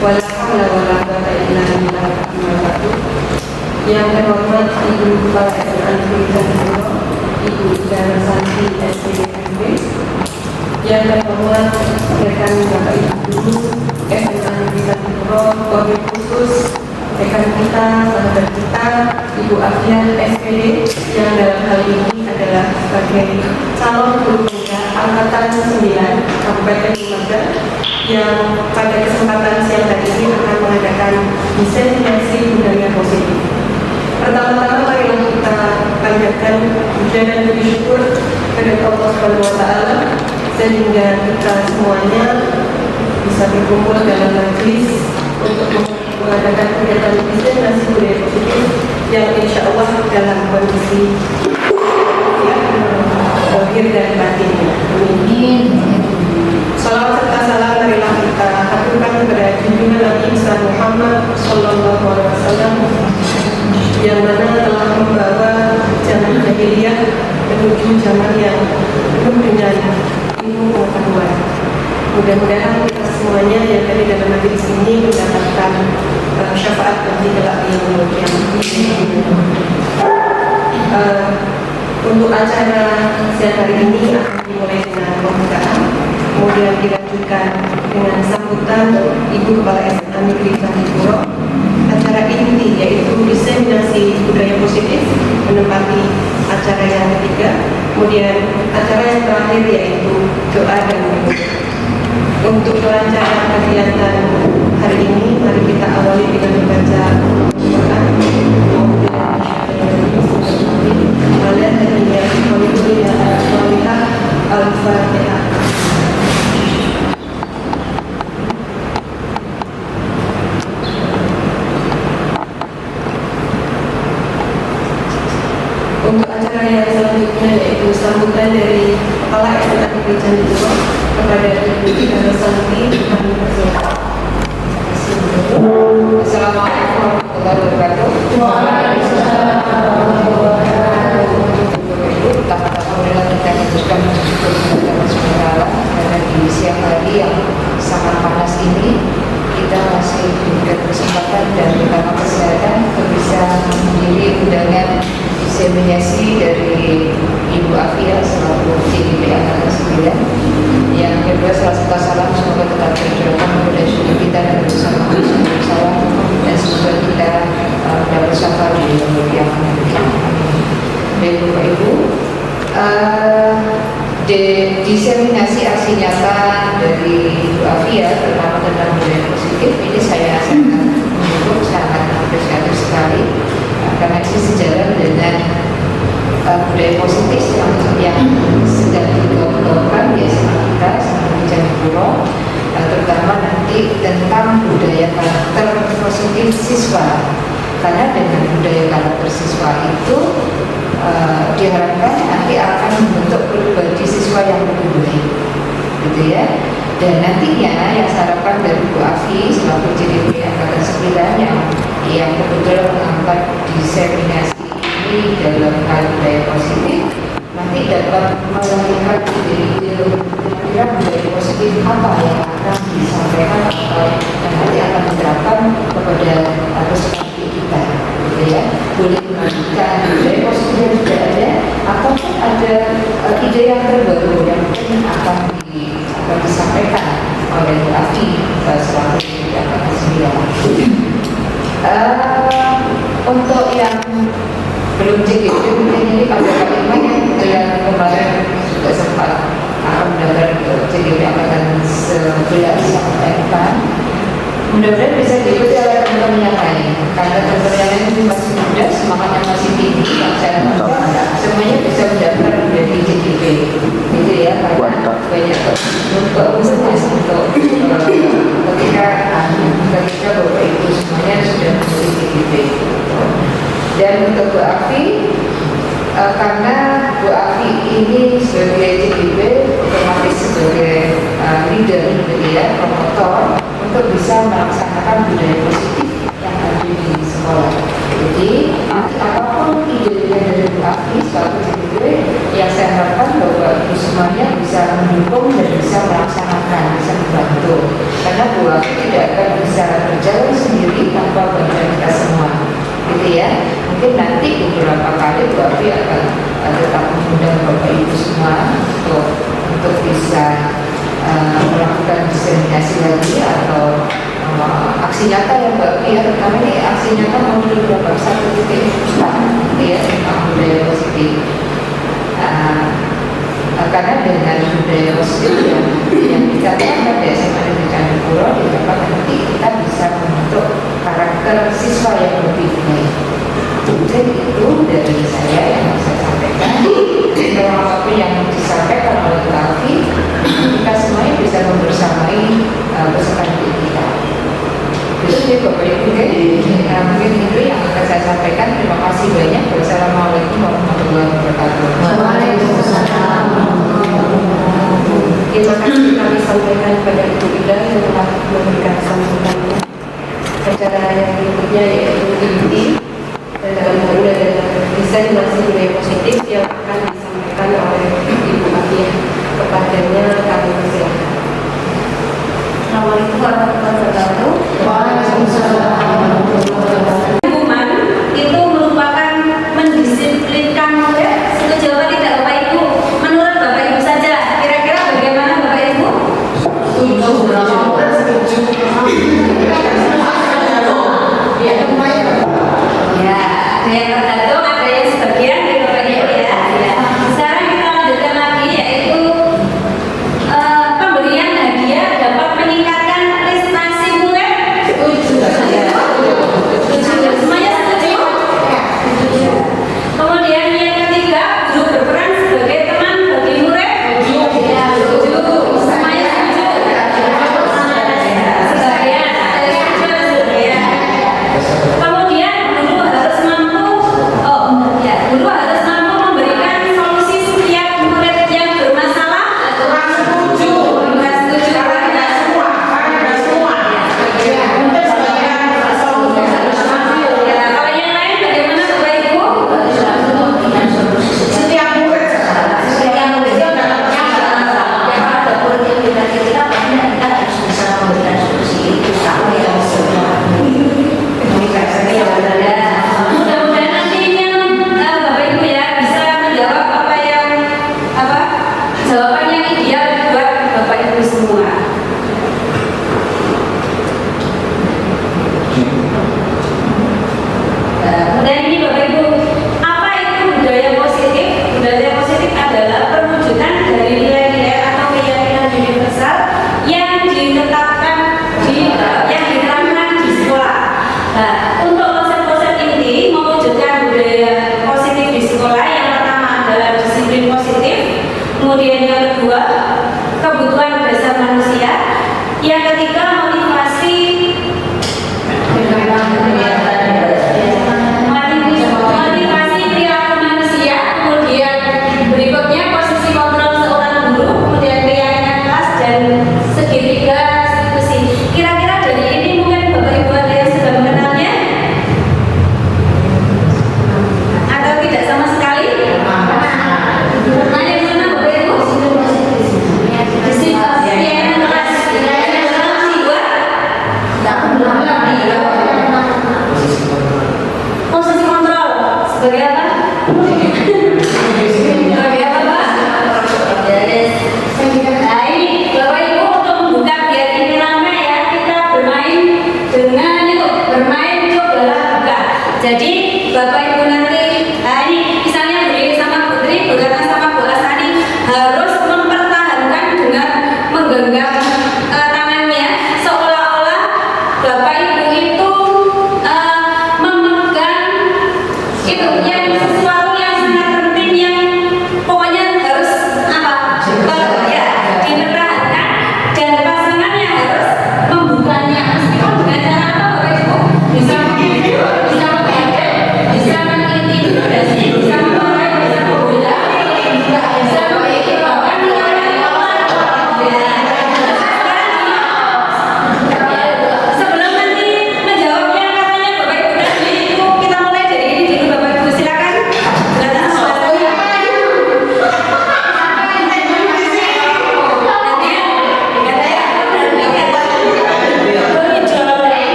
Wala haula wala quwwata illa billah. Yang terhormat Ibu Kepala SMA Negeri Candipuro, Ibu Ida Santi SPDMB. Yang terhormat rekan Bapak Ibu Guru SMA Negeri Candipuro, wabil khusus rekan kita, sahabat kita, Ibu Afian SPD, yang dalam hal ini adalah sebagai calon guru muda angkatan 9 Kabupaten Lumajang, yang pada kesempatan siang hari ini akan mengadakan diseminasi budaya positif. Pertama-tama marilah kita panjatkan puja dan puji syukur kepada Allah Subhanahu wa Ta'ala sehingga kita semuanya bisa berkumpul dalam majlis untuk mengadakan kegiatan diseminasi budaya positif yang insya Allah dalam kondisi lahir dan batinnya. Amin. Salawat serta salam marilah kita haturkan kepada junjungan Nabi Muhammad Sallallahu Alaihi Wasallam yang mana telah membawa zaman jahiliyah menuju zaman yang penuh dengan ilmu pengetahuan. Mudah-mudahan kita semuanya yang ada dalam majelis ini mendapatkan syafaat nanti kelak di yaumul qiyamah. Untuk acara siang hari ini akan dimulai dengan pembukaan, kemudian dilanjutkan dengan sambutan Ibu Kepala SMA Negeri Candipuro. Acara inti yaitu diseminasi budaya positif menempati acara yang ketiga, kemudian acara yang terakhir yaitu doa dan doa. Untuk kelancaran kegiatan hari ini, mari kita awali dengan membaca Al-Quran. Al-Fatihah. Untuk acara yang selanjutnya yaitu sambutan dari Kepala SMA Negeri Candipuro kepada Ibu Ida Santi. Kami persilakan. Assalamualaikum warahmatullahi wabarakatuh. Waalaikumsalam warahmatullahi wabarakatuh. Alhamdulillah kita meneruskan bersyukur kepada Allah SWT karena di siang hari yang sangat panas ini kita masih diberikan kesempatan dan utama kesehatan untuk bisa menghadiri undangan diseminasi dari Ibu Afia selaku CDP Angkatan 9. Yang kedua, salam semoga tetap tercurahkan kepada syukur kita dan bersama salam dan semoga kita dapat syafaat di yang baik Bapak Ibu. Diseminasi aksi nyata dari Ibu Afia terutama tentang budaya positif ini saya sangat mendukung, sangat apresiatif sekali karena ini sejalan dengan budaya positif yang sedang digaungkan di SMA kita di Candipuro, terutama nanti tentang budaya karakter positif siswa, karena dengan budaya karakter siswa itu diharapkan nanti akan membentuk pribadi siswa yang lebih baik, gitu ya. Dan nantinya yang saya harapkan dari Bu Afi selaku CDP Angkatan 9 yang kebetulan mengangkat diseminasi ini dalam hal budaya positif, nanti dapat melahirkan ide-ide kira-kira budaya positif apa yang akan disampaikan atau yang nanti akan diterapkan kepada peserta kita, gitu ya. Boleh melanjutkan budaya positif yang sudah ada ataupun ada ide yang terbaru yang mungkin akan disampaikan oleh Bu Afi selaku CDP Angkatan 9. Untuk yang belum CGP mungkin ini pada kalimat yang kemarin juga sempat akan mendaftar untuk CGP Angkatan 11 sampai MK. Mudah-mudahan bisa diikuti oleh teman-teman yang lain karena teman-teman yang lain itu masih muda, semangatnya masih tinggi. Saya harapkan semuanya bisa mendaftar menjadi CGP, gitu ya, karena banyak khususnya untuk ketika Bapak Ibu semuanya sudah menjadi CGP. Dan untuk Bu Afi, karena Bu Afi ini sebagai CGP otomatis sebagai leader, gitu ya, promotor untuk bisa melaksanakan budaya positif yang ada di sekolah. Jadi apapun ide dari Bu Afi selaku CGP, yang saya harapkan bahwa Ibu semuanya bisa mendukung dan bisa melaksanakan, bisa membantu. Karena Bu Afi tidak akan bisa berjalan sendiri tanpa bantuan kita semua, gitu ya. Mungkin nanti beberapa kali Bu Afi akan tetap mengundang Bapak Ibu semua untuk bisa melakukan diseminasi lagi atau aksi nyata yang Mbak Afi ya. Pertama ini aksi nyata mau beberapa satu titik gitu ya tentang budaya positif. Karena dengan budaya positif yang dicatatkan di SMA Negeri Candipuro didapat nanti kita bisa membentuk karakter siswa yang lebih baik. Jadi itu dari saya yang saya sampaikan. Kalau apapun yang disampaikan oleh Mbak Afi, kita semuanya bisa membersamai peserta didik kita. Itu dia Bapak Ibu, mungkin itu yang akan saya sampaikan. Terima kasih banyak. Wassalamualaikum warahmatullahi wabarakatuh. Waalaikumsalam. Terima kasih kami sampaikan kepada Ibu Ida yang telah memberikan sambutannya. Acara yang berikutnya yaitu inti dalam budaya dan diseminasi budaya positif yang akan disampaikan oleh Ibu Afiah. Kepadanya kami persilakan. Assalamualaikum warahmatullahi wabarakatuh. Waalaikumsalam warahmatullahi wabarakatuh. Hukuman itu merupakan mendisiplinkan murid. Setuju apa tidak Bapak Ibu? Menurut Bapak Ibu saja, kira-kira bagaimana Bapak Ibu? Setuju. Ya, ada yang tergantung, ada yang sebagian dari Bapak Ibu ya. Sekarang kita lanjutkan lagi yaitu pemberian hadiah dapat meningkatkan prestasi murid. Semuanya setuju? Kemudian yang ketiga, guru berperan sebagai teman bagi murid. Semuanya setuju? Sebagian, ada yang setuju, ada sebagian. Kemudian guru harus mampu memberikan solusi setiap murid yang bermasalah. Setuju. Ya, kalau yang lain bagaimana Bapak Ibu? Setiap murid ada murid yang kita pasti kita harus bisa memberikan solusi itu kalau yang Mudah-mudahan nantinya Bapak Ibu ya bisa menjawab jawaban yang ideal buat Bapak Ibu semua. Kemudian ini Bapak Ibu, apa itu budaya positif? Budaya positif adalah perwujudan dari nilai-nilai atau keyakinan universal yang ditetapkan yang diterapkan di sekolah. Nah, untuk konsep-konsep inti mewujudkan budaya positif di sekolah, yang pertama adalah disiplin positif, kemudian yang kedua kebutuhan dasar manusia, yang ketiga motivasi perilaku manusia, kemudian berikutnya posisi kontrol seorang guru, kemudian keyakinan kelas dan segitiga institusi. Kira-kira dari ini mungkin Bapak Ibu ada yang sudah mengenalnya atau tidak sama sekali? Nah, yang mana Bapak Ibu?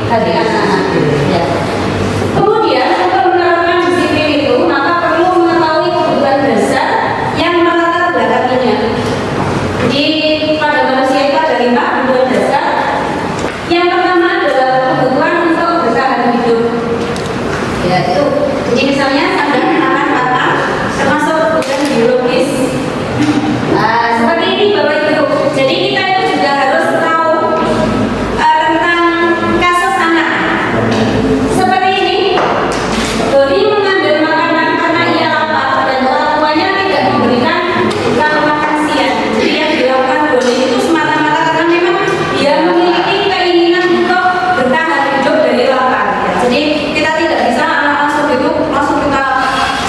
bagi anak-anak. Ya. Kemudian untuk menerapkan disiplin itu maka perlu mengetahui kebutuhan dasar yang melatar belakanginya. Jadi pada manusia itu ada 5 kebutuhan dasar. Yang pertama adalah kebutuhan untuk bertahan hidup. Ya itu. Jadi misalnya sadar makan makan termasuk kebutuhan biologis. Seperti ini Bapak Ibu. Jadi kita itu juga harus tahu tentang kasus anak. Seperti ini, Doni mengambil makanan karena ia lapar dan orang tuanya tidak memberikan makan siang. Jadi yang dilakukan Doni itu semata-mata karena memang dia memiliki keinginan untuk bertahan hidup dari lapar. Ya. Jadi kita tidak bisa anak langsung itu langsung kita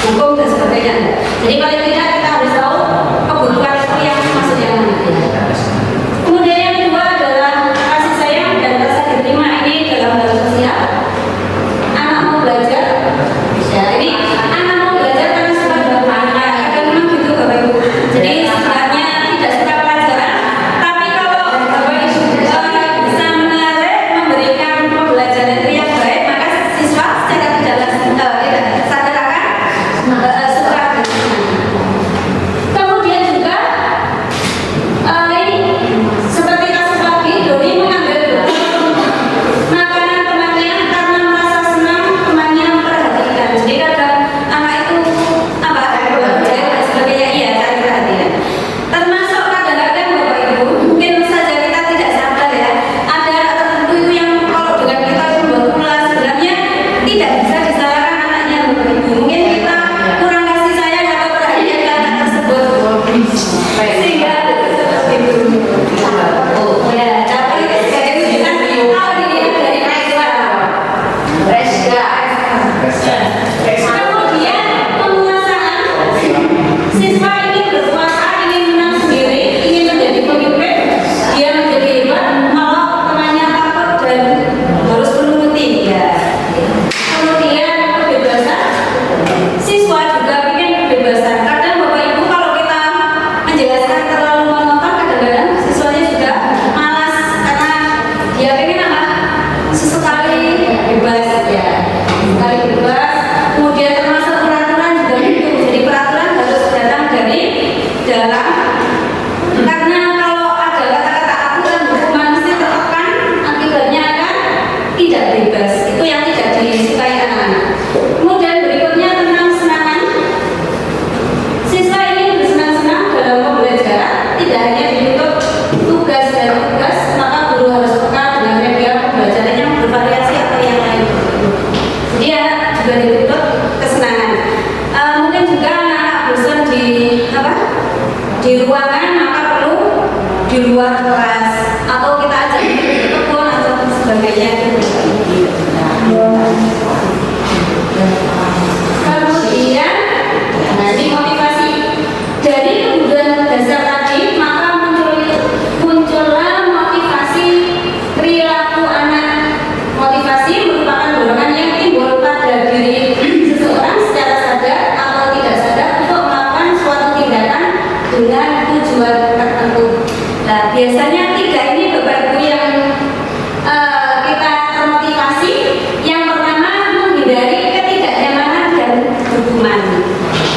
hukum dan sebagainya. Jadi paling tidak kita harus tahu kebutuhan itu yang maksud yang mana. Kemudian yang kedua adalah kasih sayang dan rasa diterima ini dalam hal sosial. Anak mau belajar, ya ini anak mau belajar karena suka bermain, kan memang gitu Bapak Ibu. Jadi sebenarnya tidak suka pelajaran, tapi kalau Bapak Ibu bisa menarik memberikan pembelajaran itu yang baik, maka siswa secara tidak sadar akan suka. Kemudian juga ini seperti kasus tadi, Doni mengambil makanan temannya karena merasa senang temannya memperhatikan. Jadi kadang anak itu belajar dan sebagainya, iya cari perhatian. Termasuk kadang-kadang Bapak Ibu, mungkin saja kita tidak sadar ya, ada anak tertentu itu yang kalau dengan kita membuat pula sebenarnya tidak bisa disalahkan anaknya Bapak Ibu. Mungkin kita kurang kasih sayang atau perhatian ke anak tersebut sehingga seperti itu. Ya, tapi sebagai rujukan kalau dilihat dari peristiwa kemudian penguasaan, siswa ingin berkuasa, ingin menang sendiri, ingin menjadi pemimpin, dia menjadi hebat kalau temannya takut dan harus menuruti. Ya. Kemudian kebebasan, siswa juga ingin kebebasan. Kadang Bapak Ibu kalau kita menjelaskan terlalu monoton, kadang-kadang siswanya juga malas karena dia pengen apa? Sesekali bebas ya, sekali bebas. Kemudian termasuk peraturan juga itu. Jadi peraturan harus datang dari dalam. Karena kalau ada kata-kata aturan hukuman mesti tertekan, akibatnya akan tidak bebas. Itu yang tidak disukai anak-anak. Kemudian berikutnya tentang senangan. Siswa ingin bersenang-senang dalam pembelajaran, tidak hanya dituntut tugas dan tugas, maka guru harus peka dengan media pembelajaran yang bervariasi atau yang lain. Jadi anak juga dituntut kesenangan. Mungkin juga anak-anak bosan di ruangan, maka perlu di luar kelas atau kita ajak ke kebun atau sebagainya. Kemudian dari motivasi dari kebutuhan dasar tadi, maka muncullah motivasi perilaku anak. Motivasi merupakan dorongan yang timbul pada diri seseorang secara sadar atau tidak sadar untuk melakukan suatu tindakan dengan tujuan tertentu. Nah, biasanya 3 ini Bapak Ibu yang kita termotivasi. Yang pertama menghindari ketidaknyamanan dan hukuman.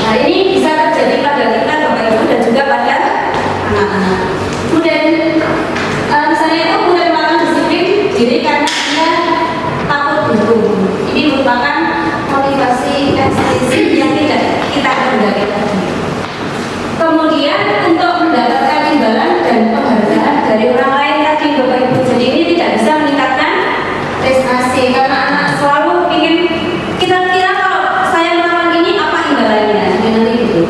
Nah, ini bisa terjadi pada kita Bapak Ibu dan juga pada anak-anak. Kemudian misalnya itu mulai melakukan disiplin diri karena dia takut berhukum. Ini merupakan motivasi ekstrinsi yang tidak kita kendaki. Kemudian untuk mendapatkan imbalan dan penghargaan dari orang lain tadi Bapak Ibu. Jadi ini tidak bisa meningkatkan prestasi karena anak selalu ingin kira-kira kalau saya melakukan ini apa imbalannya, nanti gitu.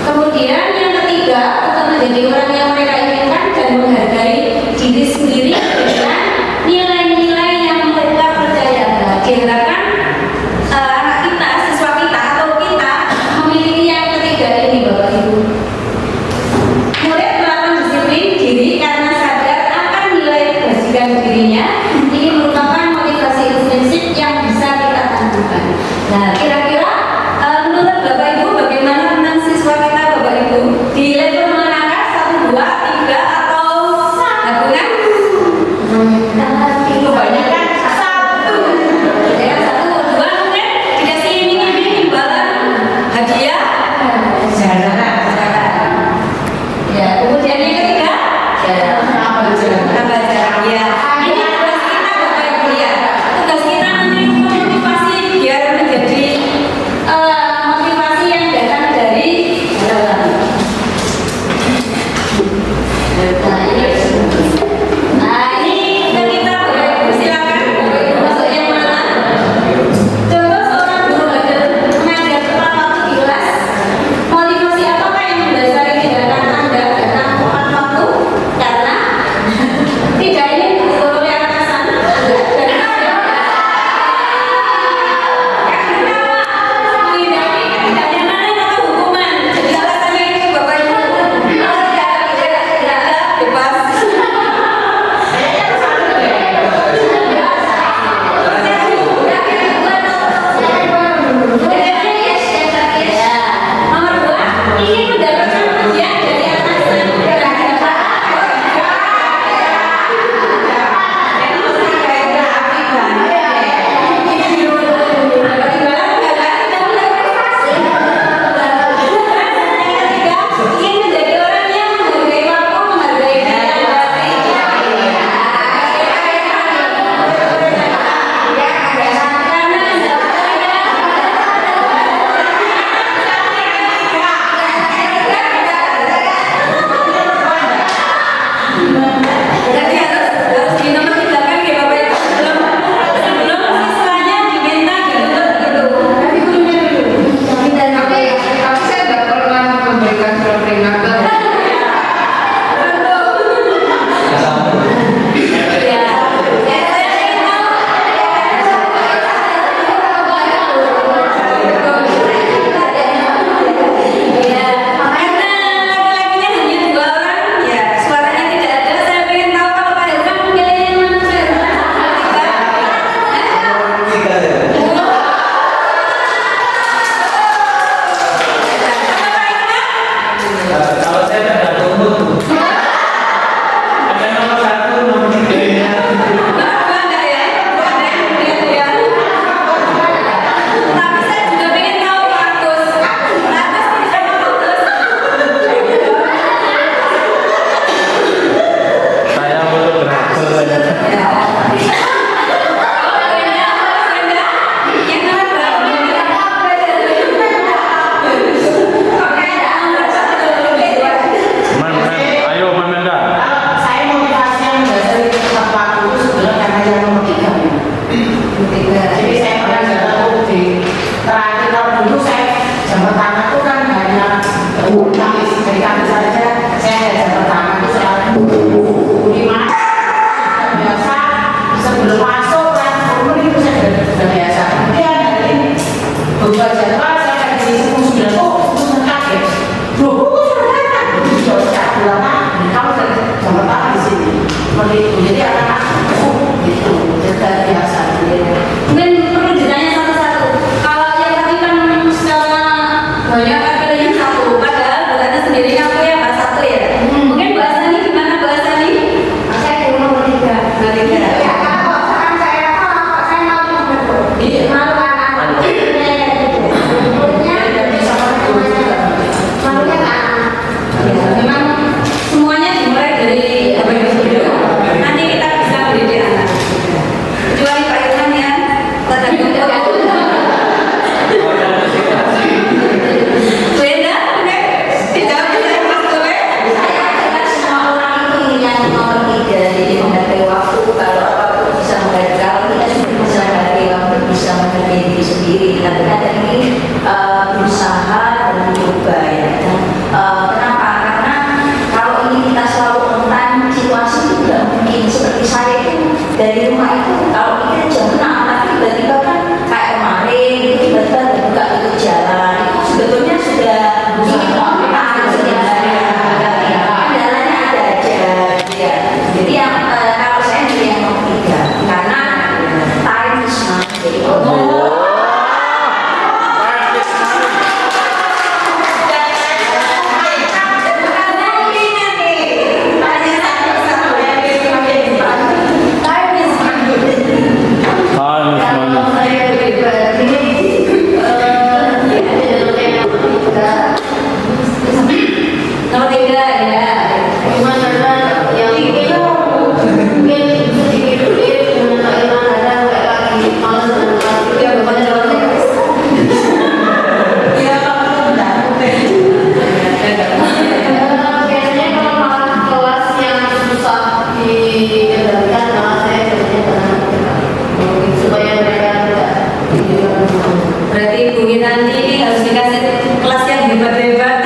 Kemudian yang ketiga untuk menjadi orang yang mereka inginkan dan menghargai diri sendiri dengan nilai-nilai yang mereka percaya. Diharapkan anak kita, siswa kita atau kita memiliki yang ketiga ini Bapak Ibu. Murid melakukan disiplin diri karena sadar akan nilai kebajikan dirinya. Ini merupakan motivasi intrinsik yang bisa kita tanamkan. Nah, kira-kira menurut Bapak Ibu bagaimana tentang siswa kita Bapak Ibu di level menengah 1, 2, 3 atau gabungan? Kebanyakan 1. malas dengan kelas ya bukan jawabannya nggak bisa. Ya, kalau enggak, Biasanya kalau makan kelas yang susah dikendalikan, malah saya biasanya tenang supaya mereka tidak Berarti Ibu nanti ini harus dikasih kelas yang hebat-hebat.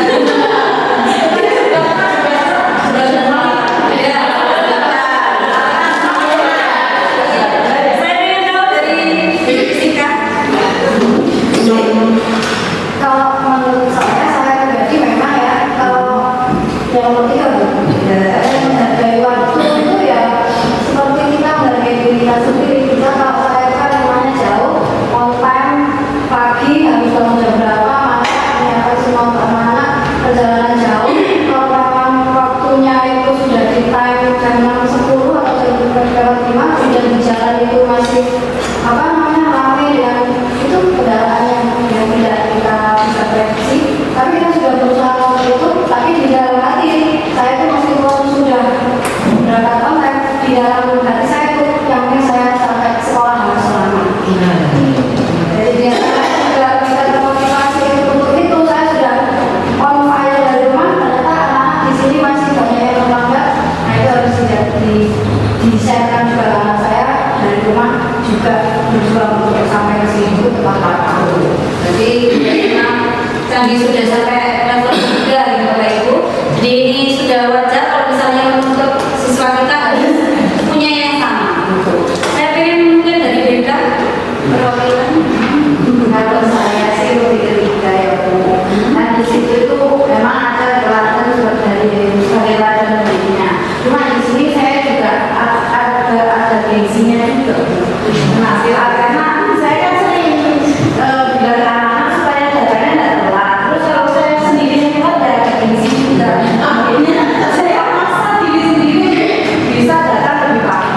Saya ingin tahu dari Sika. kalau menurut saya pribadi memang ya kalau yang penting saya menghargai waktu itu ya seperti kita menghargai diri kita sendiri. Kita kalau saya kan rumahnya jauh, on time pagi harus bangun jam berapa, masa apa sih mau kemana, perjalanan jauh. Kalau memang waktunya itu sudah di time jam 6.10 atau jam 5 sudah di jalan itu masih apa namanya ramai dan itu kendaraan yang tidak kita bisa prediksi, tapi kita sudah berusaha untuk itu. Tapi di dalam hati saya itu meskipun sudah berapa tahun, tapi di dalam hati saya itu yang penting saya sampai sekolah harus selamat. Jadi biasanya sudah bisa termotivasi untuk itu. Saya sudah on fire dari rumah, ternyata anak di sini masih banyak yang terlambat. Nah itu harus di-share-kan juga ke anak saya dari rumah juga berjuang untuk sampai ke sini itu tepat waktu. Jadi memang Candi sudah sampai level 3 ya Bapak Ibu. Jadi ini sudah wajar kalau misalnya untuk siswa kita harus punya yang sama. Saya pengen mungkin dari BK perwakilan. Kalau saya sih lebih ketiga ya Bu. Nah di situ itu memang ada kelasnya dari sebagai ladang dirinya. Cuma di sini saya juga ada gengsinya juga. Nah karena saya kan sering bilang anak-anak supaya datanya tidak telat. Terus kalau saya sendiri yang telat ya ada gengsi juga. Akhirnya saya maksa diri sendiri bisa datang lebih pagi.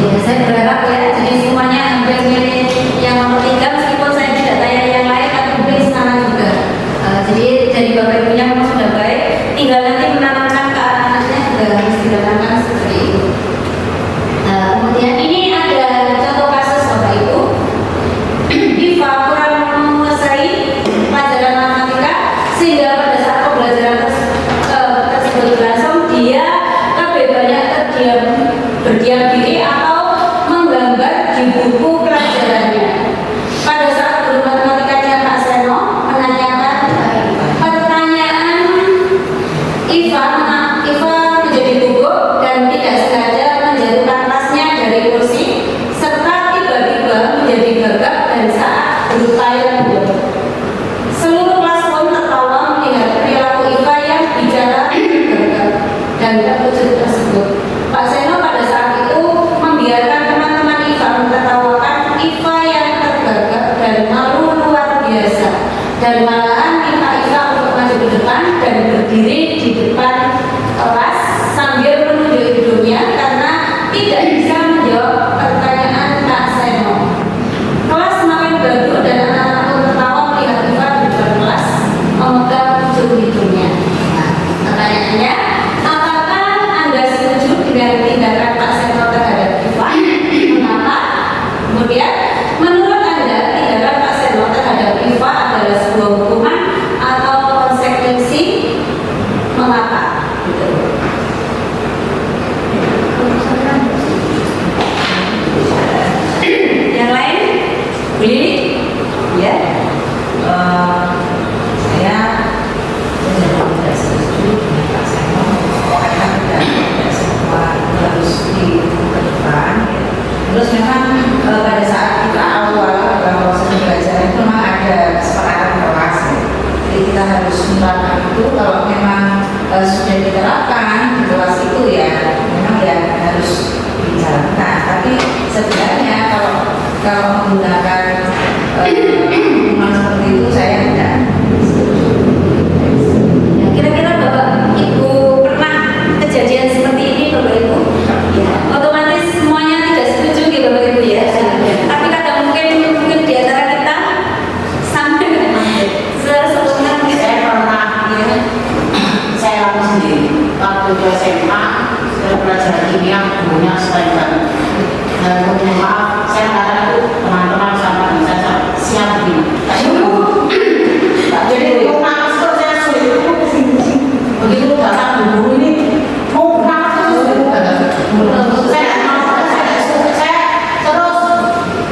Ya, saya berharap ya jadi semuanya hampir mirip yang nomor 3 meskipun saya tidak tanya yang lain tapi mungkin sana juga. Jadi dari Bapak Ibunya memang sudah baik, tinggal nanti menanamkan ke anak-anaknya juga harus ditanamkan seperti itu. Kemudian ini ada contoh kasus Bapak Ibu. Diva kurang menguasai pelajaran matematika sehingga pada saat pembelajaran tersebut berlangsung dia lebih banyak berdiam diri atau menggambar di buku pelajarannya. Pada saat guru matematikanya Pak Seno menanyakan pertanyaan, Iva menjadi gugup dan tidak sengaja menjatuhkan tasnya dari kursi serta tiba-tiba menjadi gagap dan saat berupaya mundur. Seluruh kelas pun tertawa melihat perilaku Iva yang bicara gagap dan terkejut tersebut. Pak Seno pada saat itu membiarkan teman-teman Iva menertawakan Iva yang tergagap dan malu luar biasa, dan malahan minta Iva untuk maju ke depan dan berdiri di depan kelas sambil menunjuk hidungnya karena tidak bisa menjawab pertanyaan Pak Seno. Kelas semakin gaduh dan anak-anak pun tertawa melihat Iva di depan kelas memegang ujung hidungnya. Nah, pertanyaannya, apakah Anda setuju dengan tindakan Pak Seno terhadap Iva? Mengapa? Kemudian, menurut Anda tindakan Pak Seno terhadap Iva adalah sebuah hukuman atau konsekuensi? Mengapa? Gitu. Yang lain? Bu Lili? Ya, saya tidak setuju dengan Pak Seno karena tidak semua harus dilakukan. Terus memang pada saat kita awal proses pembelajaran itu memang ada kesepakatan kelas. Jadi kita harus menerapkan itu. Kalau memang sudah diterapkan di kelas itu ya memang ya harus dijalankan. Tapi sebenarnya kalau menggunakan hukuman seperti itu saya tidak setuju. Ya, kira-kira Bapak Ibu pernah kejadian seperti ini Bapak Ibu? Ya, otomatis semuanya tidak setuju gitu Bapak Ibu ya. Tapi kadang mungkin di antara kita sampai sesuatu Saya pernah ya, saya alami sendiri waktu di SMA saya belajar kimia gurunya selain dan mohon maaf saya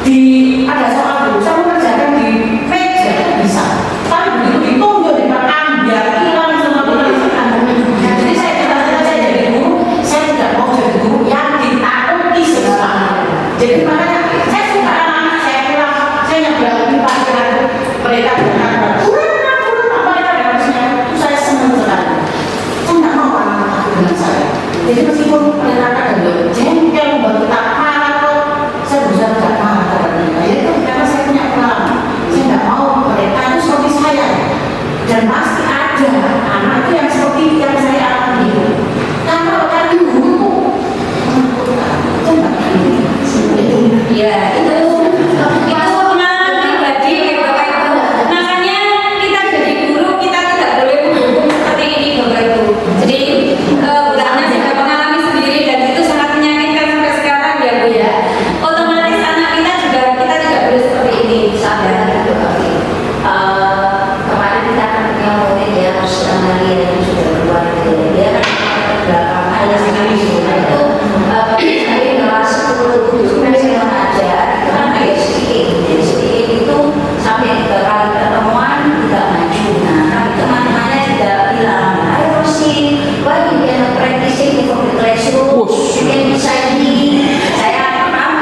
di ada soal dulu, saya mengerjakan di meja itu bisa. Tapi begitu ditunjuk di belakang, biar hilang semua pekerjaan. Jadi saya cita-cita saya jadi guru, saya tidak mau jadi guru yang ditakuti siswa. Jadi makanya saya suka anak-anak saya pulang, saya yang berani pelajaran mereka berkata, kurang mereka harusnya itu saya senang sekali. Saya nggak mau anak-anak dengan saya. Jadi meskipun mereka ada jengkel buat kita marah, saya berusaha tidak marah terhadap mereka. Ya itu karena saya punya pengalaman. Saya nggak mau mereka itu seperti saya. Dan pasti ada anak itu yang seperti yang saya alami. Karena orang guru saya nggak berani. Ya, itu pengalaman pribadi Bapak Ibu. Makanya kita jadi guru, kita tidak boleh menghukum seperti ini Bapak Ibu. Jadi Bu Ratna sudah mengalami sendiri dan itu sangat menyakitkan sampai sekarang ya Bu ya. Otomatis anak kita juga kita tidak boleh seperti ini. Sadar gitu kali. Kemarin kita akan punya murid ya, Mas Amalia yang sudah keluar gitu ya. Dia kan belakang ayah sekali itu saya kelas 10 itu saya ajar itu kan kayak sedikit, jadi sedikit itu sampai 3 kali pertemuan tidak maju. Nah, tapi teman-temannya tidak bilang, ayo sih, why you can practicing in the classroom, you can bisa ini. Saya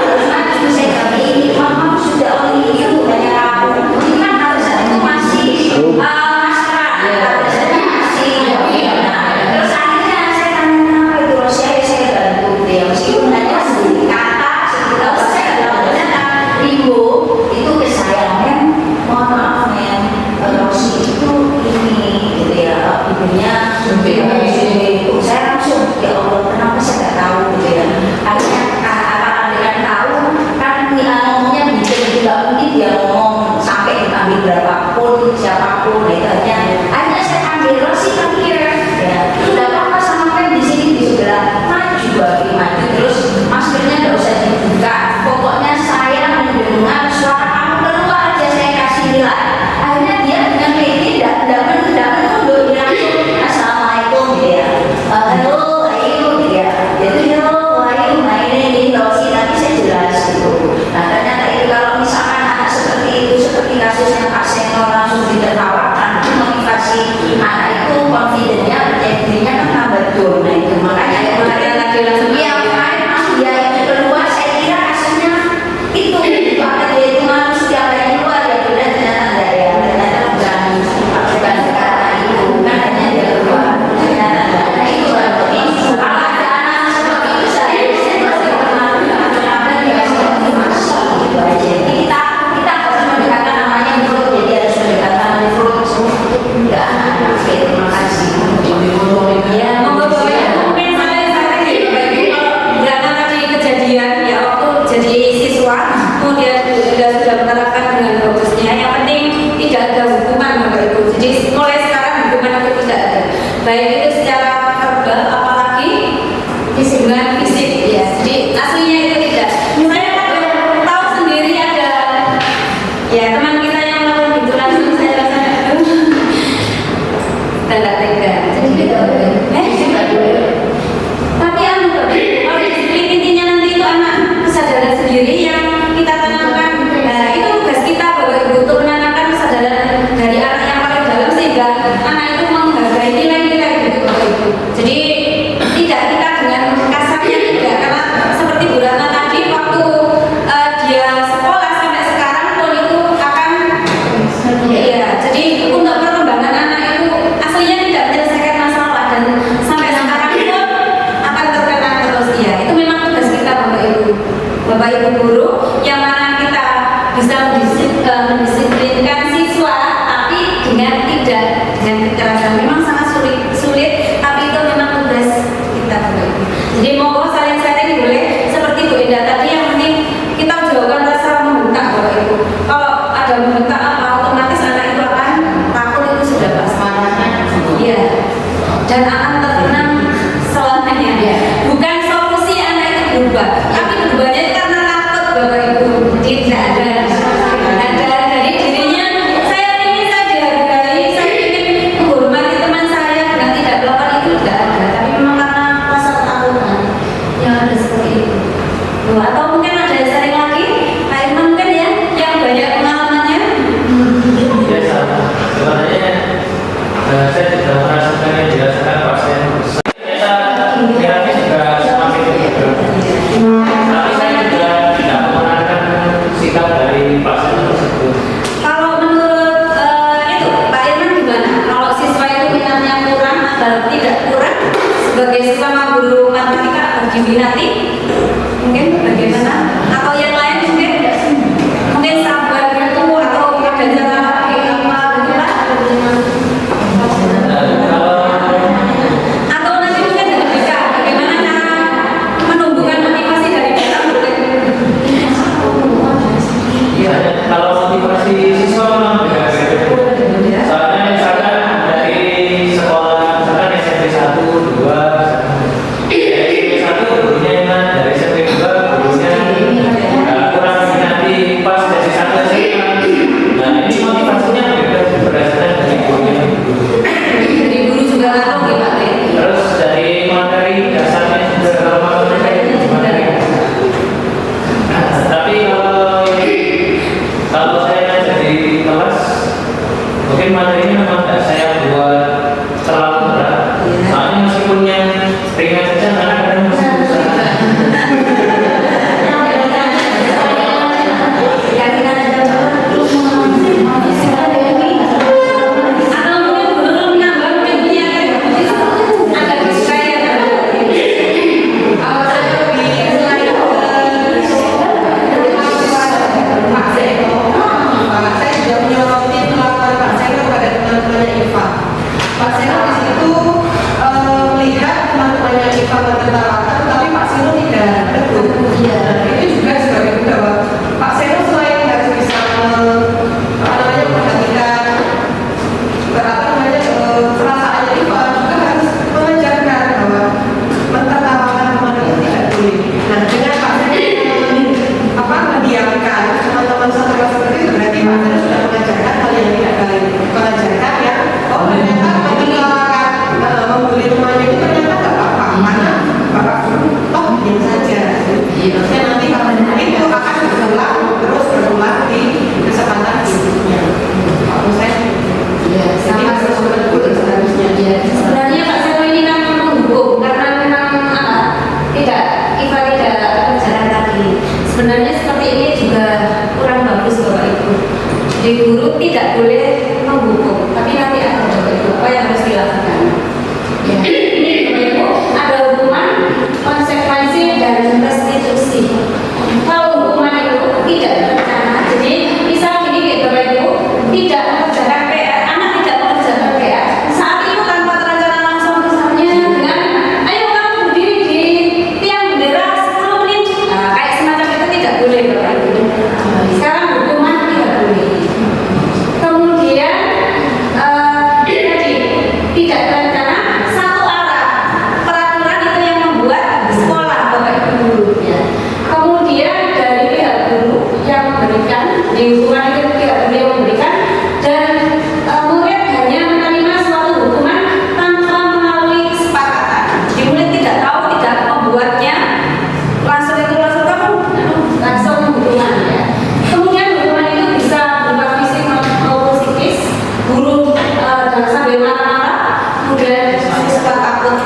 terus maju, saya kami ini, mama sudah oleh itu banyak aku. Ini kan harus itu masih masalah, harusnya masih. Nah, terus akhirnya saya tanya apa itu, saya bantu dia, meskipun hanya sedikit kata, sedikit saya bilang ternyata ibu itu ke saya, men, mohon maaf men, Rosi itu ini gitu ya, ibunya itu saya langsung ya Allah kenapa saya nggak tahu gitu ya. Akhirnya kakak dengan tahu kan ngomongnya begitu tidak mungkin dia ngomong sampai diambil berapapun siapapun itu akhirnya saya ambil Rosi kan here ya tidak apa-apa sama kan di sini di sebelah maju maju terus maskernya nggak usah dibuka, pokoknya saya mendengar suara kamu keluar aja saya kasih nilai. Akhirnya dia dengan ini tidak menunduk langsung assalamualaikum gitu ya, halo ayo gitu ya, jadi halo ayo mainin Rosi nanti saya jelas gitu. Nah ternyata itu kalau misalkan anak seperti itu seperti kasusnya Pak Seno langsung ditertawakan motivasi anak itu confident-nya percaya dirinya kan tambah down. Nah itu makanya kemarin lagi langsung ya kemarin pas dia itu keluar saya kira kasusnya itu apa dia itu harus setiap hari keluar ya sudah ternyata enggak ya, ternyata bukan karena itu kan hanya dia keluar ternyata enggak. Nah itu baru kalau ada anak seperti itu saya apa dia seperti masih gitu aja. Jadi kita harus mendekatkan namanya menurut, jadi harus mendekatkan menurut enggak anak-anak. Oke, terima kasih. Ya, monggo Bapak Ibu, mungkin saya ini Bapak Ibu kalau Bu Ratna tadi kejadian ya waktu jadi siswa kemudian sudah menerapkan dengan bagusnya. Yang penting tidak ada hukuman Bapak Ibu. Jadi mulai sekarang hukuman itu tidak ada. Baik itu secara verbal apalagi dengan fisik ya. Jadi aslinya itu tidak. Saya tahu sendiri ada ya teman kita yang melakukan itu langsung saya rasa tidak tega. Jadi tapi kalau disiplin intinya nanti itu anak kesadaran sendiri yang kita tanamkan. Nah itu tugas kita Bapak Ibu untuk menanamkan kesadaran dari anak yang paling dalam sehingga anak itu menghargai nilai-nilai gitu Bapak Ibu. Jadi tidak kita dengan kasarnya tidak, karena seperti Bu Ratna tadi waktu dia sekolah sampai sekarang pun itu akan ya jadi untuk perkembangan anak itu aslinya tidak menyelesaikan masalah dan sampai sekarang pun akan terkenang terus ya. Itu memang tugas kita Bapak Ibu guru yang mana kita bisa mendisiplinkan siswa tapi dengan tidak dengan kekerasan. Memang sangat sulit tapi itu memang tugas kita Bapak Ibu. Jadi monggo saling-saling boleh seperti Bu Indah tadi, yang penting kita jauhkan rasa membentak Bapak Ibu. Kalau ada membentak apa otomatis anak itu akan takut, itu sudah pasti. Iya. Dan akan terkenang selamanya. Bukan solusi anak itu berubah, tapi berubahnya karena takut Bapak Ibu. Tidak ada dari dirinya. Saya ingin saya dihargai, saya ingin menghormati teman saya dengan tidak melakukan itu tidak ada. Tapi memang karena rasa ketakutan yang ada seperti itu. Atau mungkin ada yang sering lagi, Pak Irman diminati, mungkin bagaimana, atau yang lain mungkin sabar gitu, atau ada cara apa gitu Pak? Atau nanti mungkin dari BK, bagaimana cara menumbuhkan motivasi dari kita mungkin? Iya, kalau motivasi siswa memang beda-beda. Soalnya misalkan dari sekolah, misalkan SMP 1, 2, dari SMP 1 gurunya enak, dari SMP 2 gurunya kurang minati pas dari 1 SMA. Nah ini motivasinya beda berdasarkan dari gurunya. Dari guru juga ngaruh ya Pak ya? Terus dari materi dasarnya juga kalau materi dasar. Tapi kalau saya ngajar di kelas, mungkin materinya memang tidak saya buat terlalu berat. Soalnya meskipun yang ringan saja, kadang-kadang masih susah. Atau mungkin guru menambah media agak distract ya Kalau saya lebih selain Pak Seno, saya juga menyoroti melakukan Pak Seno kepada teman-temannya IFA. Pak Seno di situ melihat teman-temannya IFA bertertawakan, tapi Pak Seno tidak tegur. Itu juga sebagai bukti bahwa Pak Seno selain harus bisa memperhatikan perasaannya IFA, juga harus mengajarkan bahwa mentertawakan teman itu tidak boleh. Nah, dengan Pak Seno mendiamkan teman-teman satu kelas seperti itu, berarti Pak Seno sudah mengajarkan hal yang tidak baik. Mengajarkan ya, oh ternyata mentertawakan, membuli temannya itu ternyata nggak apa-apa, karena Bapak Guru toh diam saja. Maksudnya nanti kalau itu akan berulang di kesempatan berikutnya. Kalau saya jadi harus menegur seharusnya. Sebenarnya Pak Seno ini kan mendukung karena memang tidak IPA tidak berjalan lagi. Sebenarnya seperti ini juga kurang bagus Bapak Ibu. Jadi guru tidak boleh menghukum, tapi nanti ada Bapak Ibu apa yang harus dilakukan. Ya. Ini Bapak Ibu ada hukuman, konsekuensi dan restitusi. Kalau hukuman itu tidak berencana, jadi misal begini Bapak Ibu, tidak mengerjakan PR, anak tidak mengerjakan PR, saat itu tanpa terencana langsung misalnya dengan ayo kamu berdiri di tiang bendera 10 menit, nah, kayak semacam itu tidak boleh Bapak Ibu. Sekarang hukuman tidak boleh. Kemudian tadi tidak berencana satu arah, peraturan itu yang membuat sekolah Bapak Ibu guru ya. Kemudian dari pihak guru yang memberikan di hukuman itu pihak guru yang memberikan, dan murid hanya menerima suatu hukuman tanpa melalui kesepakatan. Jadi murid tidak tahu, tidak membuatnya langsung itu langsung kamu langsung hukuman ya. Kemudian hukuman itu bisa berupa fisik maupun psikis. Guru jangan sampai marah-marah, kemudian siswa takut.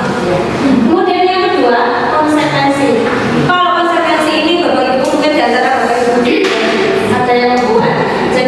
Kemudian yang kedua konsekuensi. Kalau konsekuensi ini Bapak Ibu mungkin di antara Bapak Ibu ada yang membuat. Jadi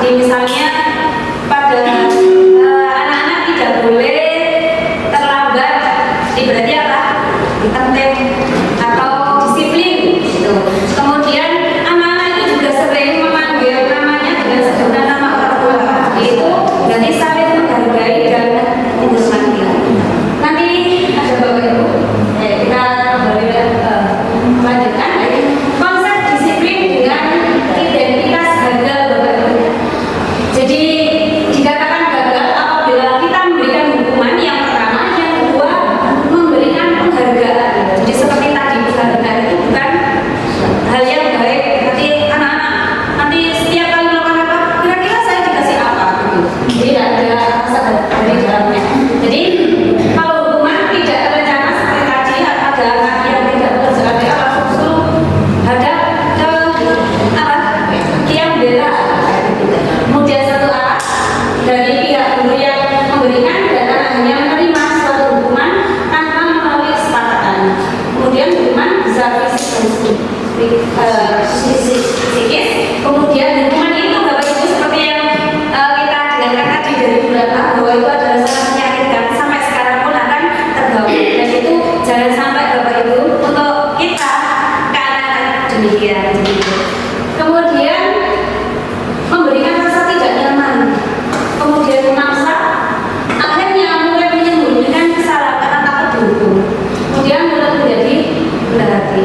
Jadi misalnya pada anak-anak tidak boleh terlambat, jadi berarti apa? Tertib atau disiplin gitu. Kemudian anak-anak itu juga sering memanggil namanya dengan sebutan nama orang tua, itu berarti saling menghargai dan menghormati. Nanti ada Bapak Ibu, kita kembali lanjutkan lagi konsep disiplin dengan identitas gagal Bapak Ibu. Jadi dikatakan gagal apabila kita memberikan hukuman yang pertama, yang kedua memberikan penghargaan. Jadi seperti tadi penghargaan itu bukan hal yang baik. Nanti anak-anak nanti setiap kali melakukan apa, kira-kira saya dikasih apa gitu. Jadi tidak ada rasa dari dalamnya. Jadi kalau hukuman tidak terencana seperti tadi, ada anak yang tidak bekerja, dia langsung suruh hadap ke tiang bela. Kemudian satu arah dari pihak guru yang memberikan dan anak hanya menerima suatu hukuman tanpa melalui kesepakatan. Kemudian hukuman bisa fisik dan psikis. Kemudian hukuman itu Bapak Ibu seperti yang kita dengarkan tadi dari bulan bahwa itu adalah sangat menyakitkan, sampai sekarang pun akan terbawa, dan itu jangan sampai Bapak Ibu untuk kita ke anak-anak demikian. Kemudian memberikan rasa tidak nyaman, kemudian memaksa, akhirnya mulai menyembunyikan kesalahan karena takut dihukum. Kemudian mulai menjadi rendah hati.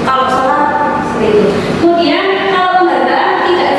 Kalau salah seperti itu. Kemudian kalau penghargaan tidak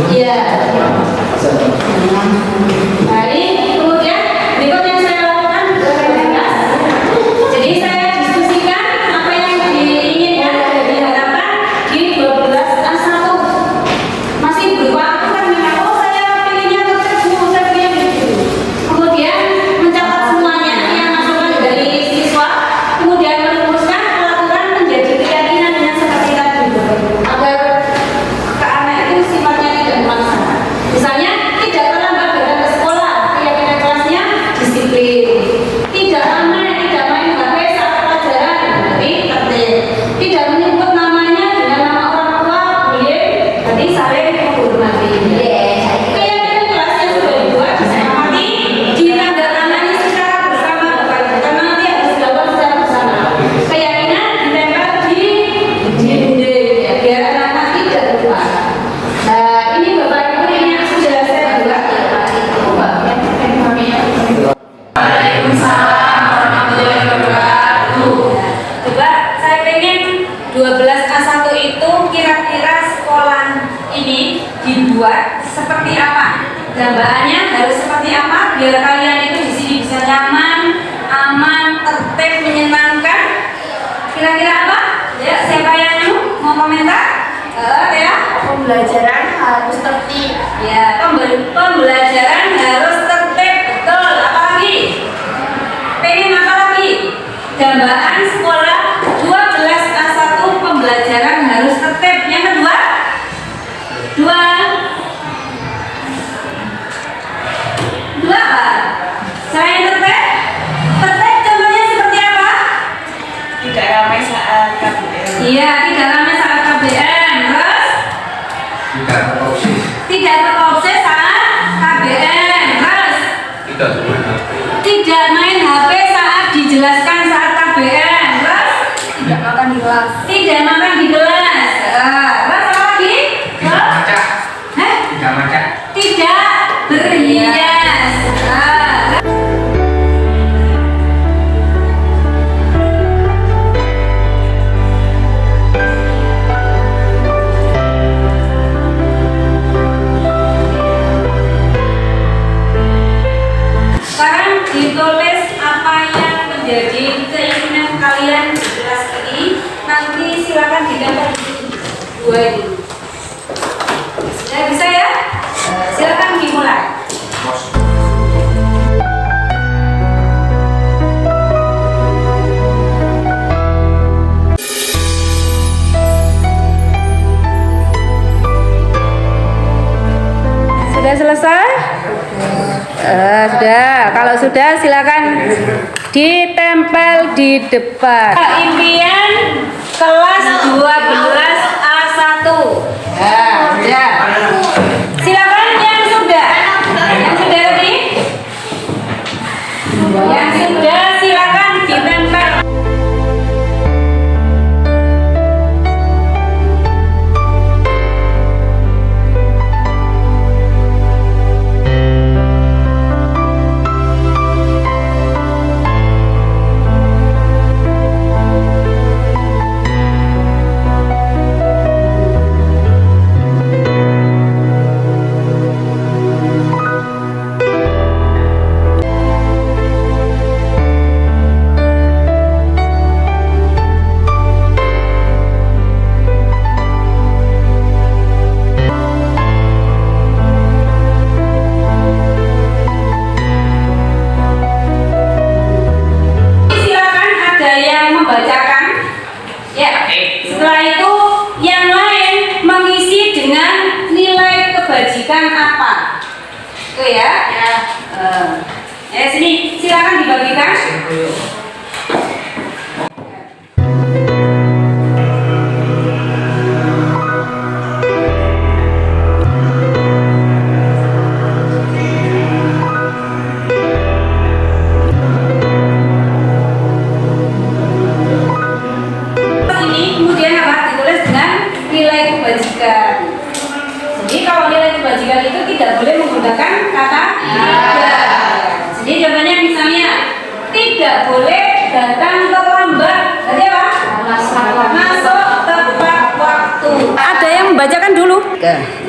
Iya. Nah, ini kemudian berikut yang saya lakukan adalah jadi saya diskusikan apa yang diinginkan dan diharapkan di 12A1. Masih berupa aturan memang, oh saya pengennya tertentu, saya pengen begitu. Kemudian mencatat semuanya yang masukan dari siswa, kemudian merumuskan peraturan menjadi keyakinan yang seperti tadi, agar ke anak itu sifatnya tidak memaksakan. Misalnya tidak terlambat datang ke sekolah, keyakinan kelasnya disiplin. Tidak tidak main HP saat pelajaran, berarti tertib. Tidak menyebut namanya dengan nama orang tua, boleh, berarti saling menghormati. Keyakinan kelas yang sudah dibuat disepakati, ditandatangani secara bersama Bapak Ibu, karena nanti harus dilakukan secara bersama. Keyakinan ditempel di dinding, ya, biar anak-anak tidak lupa. Nah, ini Bapak Ibu yang sudah saya buat. Coba saya pengen 12A1 itu kira-kira sekolah ini dibuat seperti apa? Gambarannya harus seperti apa? Biar kalian itu di sini bisa nyaman, aman, tertib, menyenangkan. Kira-kira apa? Ya, siapa yang mau komentar? Ya. Pembelajaran harus tertib. Ya, pembelajaran harus tertib, betul. Apa lagi? Pengen apa lagi? Gambaran sekolah 12A1 pembelajaran harus tertib. Yang kedua? Dua apa? Selain tertib? Tertib contohnya seperti apa? Tidak ramai saat KBM. Iya, tidak ramai saat KBM. Terus? Tidak terobses saat KBM. Terus? Tidak main HP saat dijelaskan saat KBM. Terus? Tidak makan di kelas. Tidak makan di kelas. Terus apa lagi? Hah? Tidak berhias. Sekarang ditulis apa yang menjadi keinginan kalian di kelas ini. Nanti silakan ditempel di dua itu. Sudah bisa ya? Silakan dimulai. Sudah selesai? Sudah. Kalau sudah silakan ditempel di depan. Impian kelas 12A1. Nah, sudah. Silakan yang sudah. Yang sudah tadi? Yang sudah silakan ditempel. Silakan ada yang membacakan. Ya. Setelah itu yang lain mengisi dengan nilai kebajikan apa? Itu ya. Ya. Sini silakan dibagikan. Ini kemudian apa? Ditulis dengan nilai kebajikan. Jadi kalau nilai kebajikan itu tidak boleh menggunakan kata tidak. Jadi jawabannya misalnya tidak boleh datang terlambat. Berarti apa? Masuk tepat waktu. Ada yang membacakan dulu.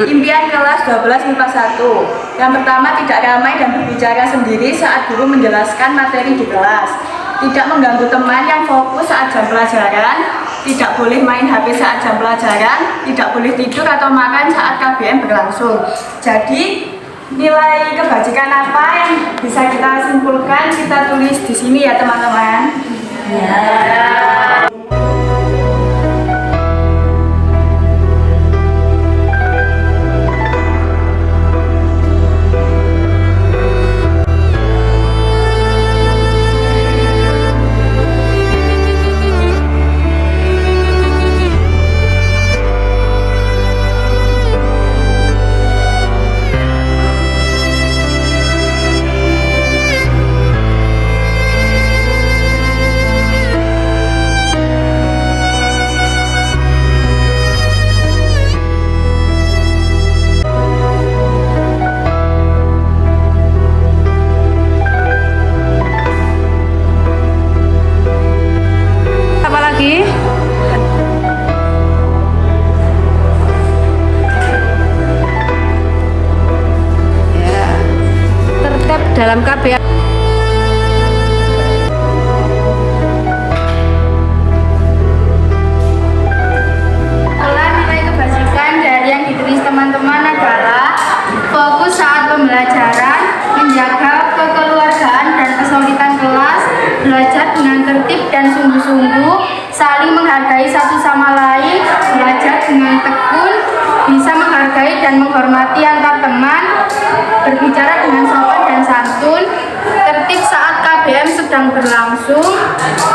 Impian kelas 12 MIPA 1. Yang pertama, tidak ramai dan berbicara sendiri saat guru menjelaskan materi di kelas. Tidak mengganggu teman yang fokus saat jam pelajaran. Tidak boleh main HP saat jam pelajaran. Tidak boleh tidur atau makan saat KBM berlangsung. Jadi, nilai kebajikan apa yang bisa kita simpulkan, kita tulis di sini ya teman-teman. Apa lagi? Tertib dalam KBM. Nilai kebajikan dari yang ditulis teman-teman adalah fokus saat pembelajaran, menjaga kekeluargaan dan kesulitan kelas, belajar dengan tertib dan sungguh-sungguh, saling menghargai satu sama lain, belajar dengan tekun, bisa menghargai dan menghormati antar teman, berbicara dengan sopan dan santun, tertib saat KBM sedang berlangsung,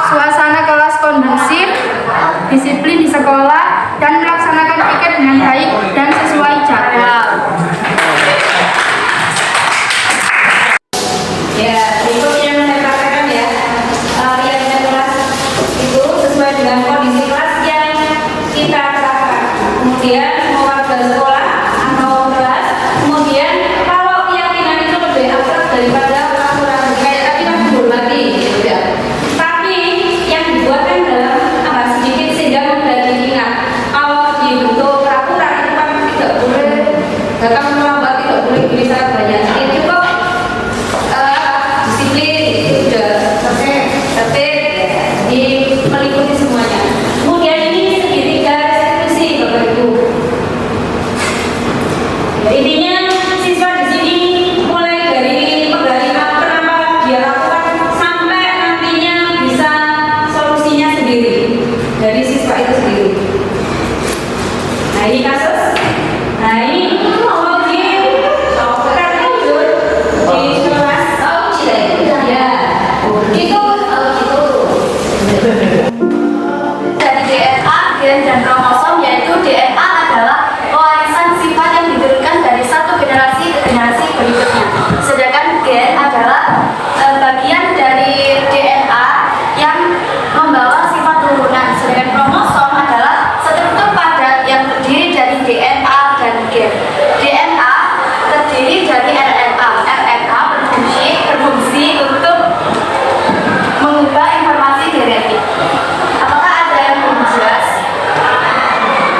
suasana kelas kondusif, disiplin di sekolah, dan melaksanakan piket dengan baik dan sesuai jadwal. Ya, berikut yang saya katakan ya, yang kelas itu sesuai dengan kondisi kelas yang kita terapkan. Kemudian mau warga sekolah atau kelas, kemudian kalau keyakinan itu lebih abstrak daripada peraturan kayak tadi kan dihormati, gitu ya. Tapi yang dibuatkan dalam tambah sedikit sehingga mudah diingat. Kalau dibentuk peraturan itu kan tidak boleh datang melambat, tidak boleh beli sangat banyak. Jadi cukup disiplin itu sudah tertib di meliputi semuanya. Kemudian ini segitiga restitusi Bapak Ibu. Intinya siswa di sini mulai dari penapa dia lakukan sampai nantinya bisa solusinya sendiri dari siswa itu sendiri. Nah ini kasus. Nah ini mau di terwujud di kelas ya itu Dari DNA, gen dan kromosom, yaitu DNA adalah warisan sifat yang diturunkan dari satu generasi ke generasi berikutnya. Sedangkan gen adalah bagian dari DNA yang membawa sifat turunan. Sedangkan kromosom adalah struktur padat yang terdiri dari DNA dan gen. DNA terdiri dari RNA. RNA berfungsi untuk mengubah informasi genetik. Apakah ada yang belum jelas?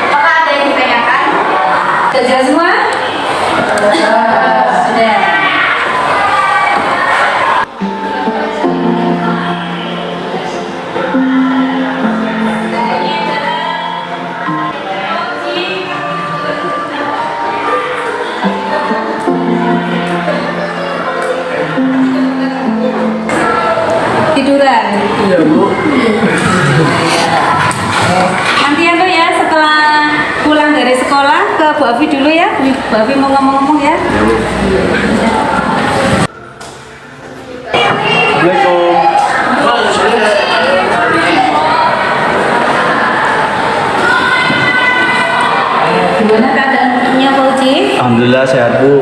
Apakah ada yang ditanyakan? sudah jelas semua? Sudah. Tiduran. Iya Bu. Nanti ya Bu ya, setelah pulang dari sekolah ke Bu Afi dulu ya. Bu Afi mau ngomong-ngomong ya. Assalamualaikum. Gimana keadaannya Bu Uci? Alhamdulillah sehat Bu.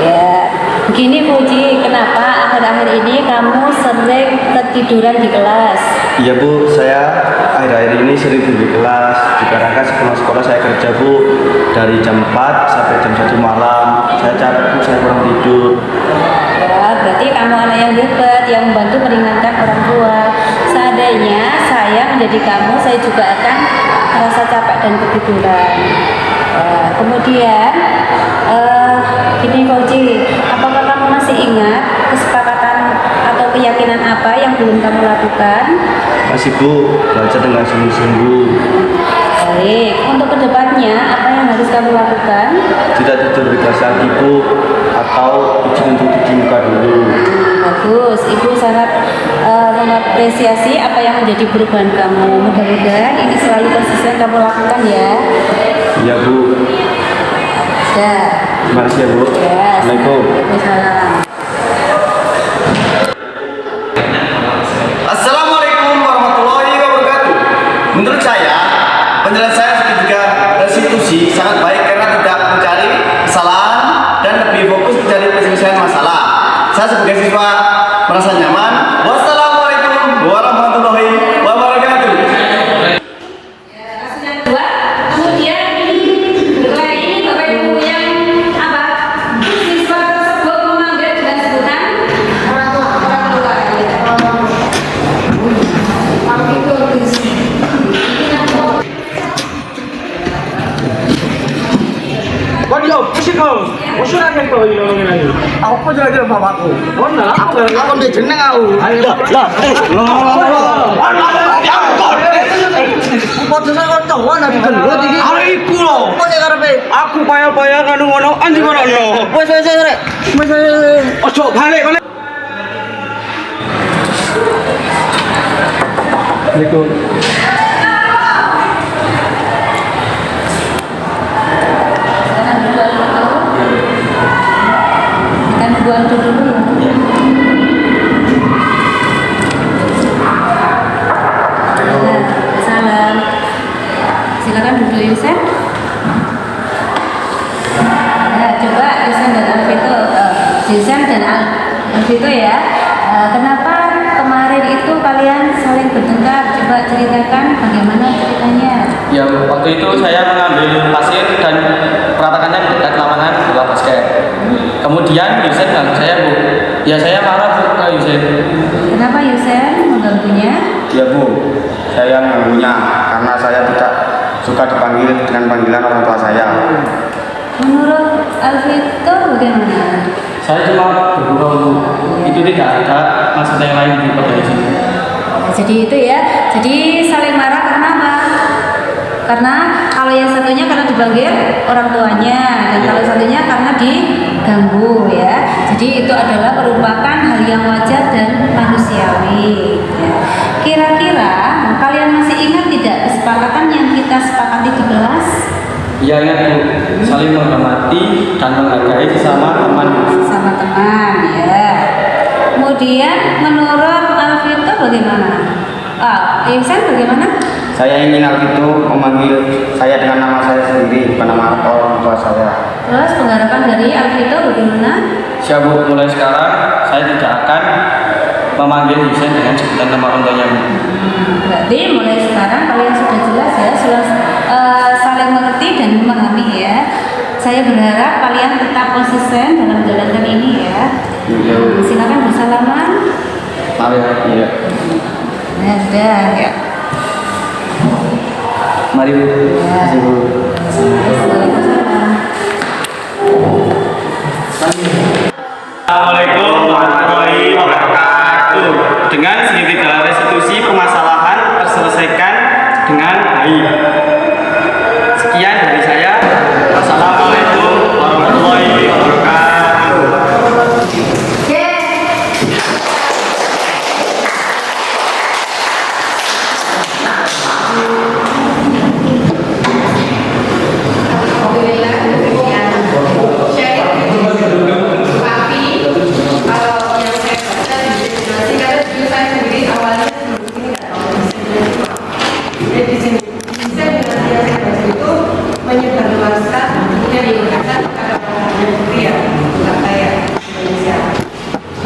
Ya, begini Bu Uci, kenapa akhir-akhir ini kamu sering ketiduran di kelas? Iya Bu, saya akhir-akhir ini sering tidur di kelas. Dikarenakan sebelum sekolah saya kerja Bu, dari jam 4 sampai jam 1 malam. Saya capek Bu, saya kurang tidur. Ya, berarti kamu anak yang hebat, yang membantu meringankan orang tua. Seandainya saya menjadi kamu, saya juga akan merasa capek dan ketiduran. Kemudian gini Fauzi, apakah kamu masih ingat kesepakatan atau keyakinan apa yang belum kamu lakukan? Masih Bu, baca dengan sungguh-sungguh. Baik, untuk kedepannya apa yang harus kamu lakukan? Tidak tidur di kelas lagi Bu, atau izin untuk cuci muka dulu. Bagus, Ibu sangat mengapresiasi apa yang menjadi perubahan kamu. Mudah-mudahan ini selalu konsisten kamu lakukan ya. Iya Bu. Ya. Terima kasih ya Bu. Ya. Assalamualaikum. Waalaikumsalam. Assalamualaikum warahmatullahi wabarakatuh. Menurut saya, penyelesaian segitiga restitusi sangat baik karena tidak mencari kesalahan dan lebih fokus mencari penyelesaian masalah. Saya sebagai siswa merasa nyaman. Wassalamualaikum warahmatullahi wabarakatuh. Dua, kemudian ini Bapak Ibu yang apa? Siswa tersebut memanggil dengan sebutan orang tua. Waduh, pusing kau. Musuh lagi kau ini orang ini. Aku juga kira bapakku. Oh nah, Aku dia jeneng aku. Ayo, lah. Putusnya kau tahu nanti gendut ini. Hari iku loh. Kau sih karepe. Aku payah-payah kanu ngono anjing ngono no. Wes. Ojo balik. Assalamualaikum. Kita buang dulu. Salam. Silakan duduk Yusef. Nah, coba Yusef dan Alvito, Yusef dan Alvito ya. Kenapa kemarin itu kalian saling bertengkar? Coba ceritakan bagaimana ceritanya. Ya, waktu itu saya mengambil pasir dan peratakannya di dekat lapangan bola basket. Kemudian Yusef ganggu saya, Bu. Ya saya marah Bu ke Yusef. Kenapa Yusef mengganggunya? Iya Bu, saya mengganggunya karena saya tidak suka dipanggil dengan panggilan orang tua saya. Menurut Alvito bagaimana? Saya cuma bergurau Bu. Itu tidak ada maksud yang lain di pada sini. Jadi itu ya, jadi saling marah karena apa? Karena kalau yang satunya karena dipanggil orang tuanya dan kalau satunya karena diganggu ya. Jadi itu adalah merupakan hal yang wajar dan manusiawi. Ya. Kira-kira kalian masih ingat tidak kesepakatan yang kita sepakati di kelas? Ya ingat Bu, saling menghormati dan menghargai sesama teman. Sama teman ya. Kemudian menurut Alvito bagaimana? Ihsan bagaimana? Saya ingin Alvito memanggil saya dengan nama saya sendiri, bukan nama orang tua saya. Terus pengharapan dari Alvito bagaimana? Siap Bu, mulai sekarang saya tidak akan memanggil Yusuf dengan sebutan nama orang tuanya Bu. Berarti mulai sekarang kalian sudah jelas ya, sudah saling mengerti dan memahami ya. Saya berharap kalian tetap konsisten dalam menjalankan ini ya. Silakan bersalaman. Mari ya. Nah, sudah ya. Mari Bu. Terima kasih Bu. Waalaikumsalam. Assalamualaikum warahmatullahi wabarakatuh. Dengan segitiga restitusi permasalahan terselesaikan dengan baik. Sekian dari saya. Wassalamualaikum warahmatullahi wabarakatuh. menyebarluaskan kemudian digunakan kepada orang-orang yang pria, bukan saya Indonesia.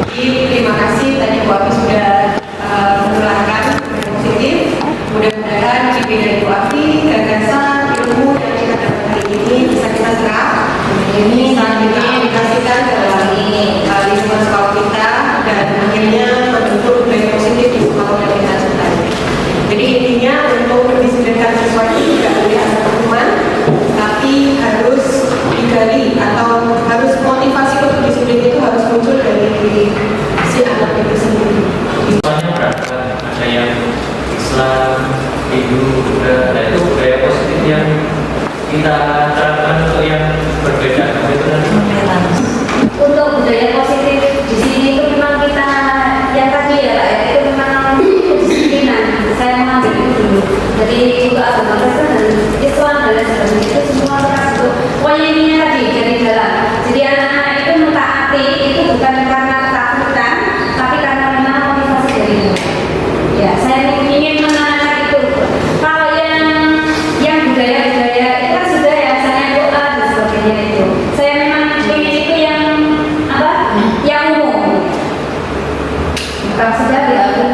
Jadi terima kasih tadi Bu Afi sudah menerangkan yang positif. Mudah-mudahan ide dari Bu Afi, gagasan, ilmu yang kita dapat hari ini bisa kita serap. Ini selanjutnya dikasihkan ke lingkungan sekolah kita dan akhirnya membentuk budaya positif di sekolah yang kita cintai. Jadi intinya untuk mendisiplinkan sesuatu tidak boleh asal atau harus motivasi untuk disiplin itu harus muncul dari diri si anak itu sendiri. Misalnya beragam, ada yang Islam, Hindu, Buddha, nah itu budaya positif yang kita terapkan untuk yang berbeda. Itu kan Untuk budaya positif di sini itu memang kita yang tadi ya Pak, ya, itu memang kedisiplinan. Saya mengambil itu dulu. Jadi untuk agama Kristen dan Islam dan lain sebagainya itu semua termasuk. Pokoknya ini tadi dari dalam. Jadi anak-anak itu mentaati itu bukan karena ketakutan, tapi karena memang motivasi dari itu. Ya, saya ingin menanamkan itu. Kalau yang budaya-budaya itu kan sudah ya, saya doa dan sebagainya itu. Saya memang ingin itu yang apa? Yang umum. Bukan saja berarti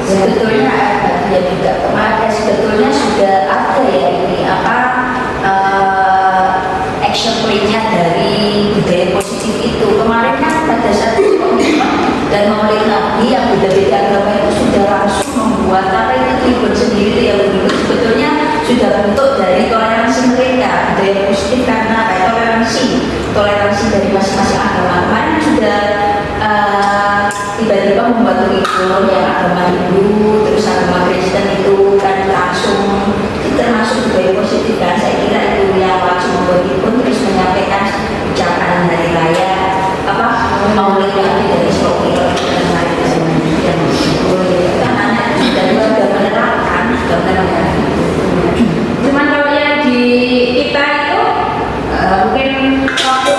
sebetulnya ya juga kemarin sebetulnya sudah ada ya ini apa action plan-nya dari budaya positif itu. Kemarin kan pada saat komitmen dan Maulid Nabi yang beda-beda agama itu sudah langsung membuat apa itu tribun sendiri itu yang dulu sebetulnya sudah bentuk dari toleransi mereka, budaya positif karena toleransi dari masing-masing agama. Kemarin sudah tiba-tiba membuat kurikulum yang agama Hindu terus agama Kristen itu kan langsung itu termasuk budaya positif kan. Saya kira itu yang wajib membuat itu terus menyampaikan ucapan hari raya apa Maulid Nabi dari Sokil dan lain sebagainya kan anak sudah menerapkan Cuman kalau yang di kita itu mungkin waktu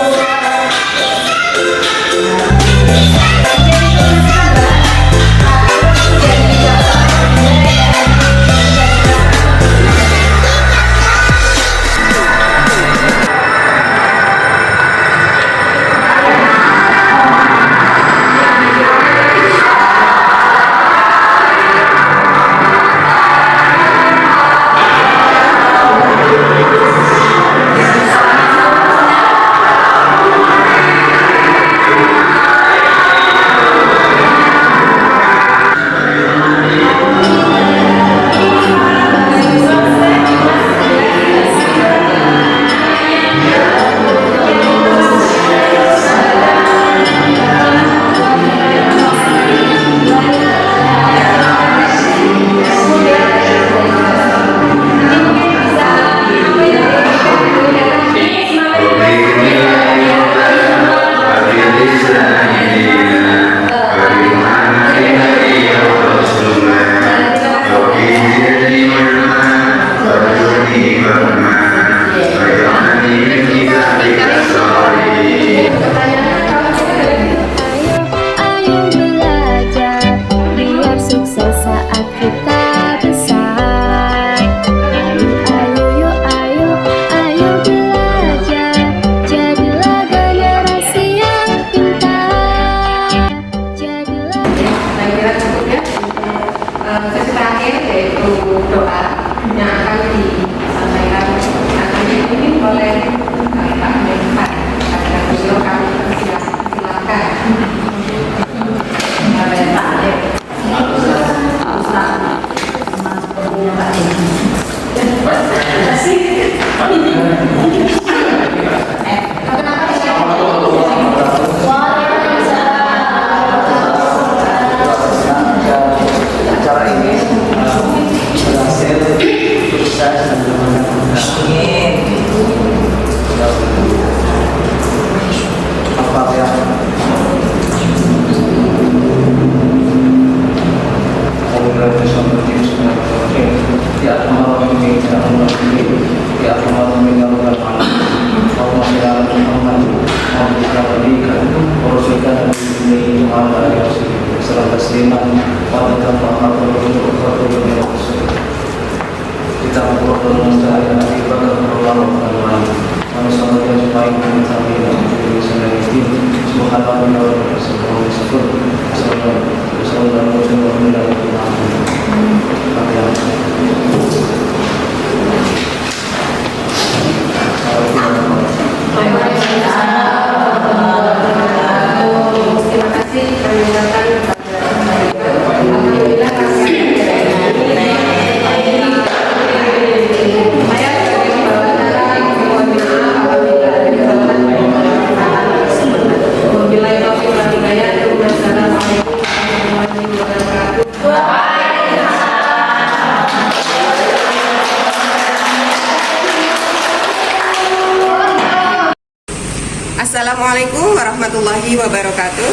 Assalamualaikum warahmatullahi wabarakatuh.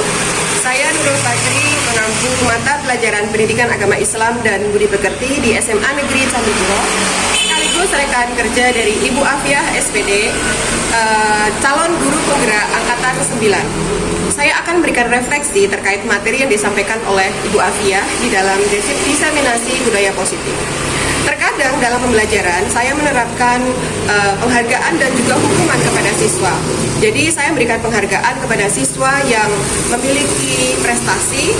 Saya Nurul Fajri, mengampu mata pelajaran Pendidikan Agama Islam dan Budi Pekerti di SMA Negeri Candipuro. Sekaligus rekan kerja dari Ibu Afiah SPD, calon guru penggerak angkatan 9. Saya akan memberikan refleksi terkait materi yang disampaikan oleh Ibu Afiah di dalam diseminasi budaya positif. Terkadang dalam pembelajaran saya menerapkan penghargaan dan juga hukuman kepada siswa. Jadi saya memberikan penghargaan kepada siswa yang memiliki prestasi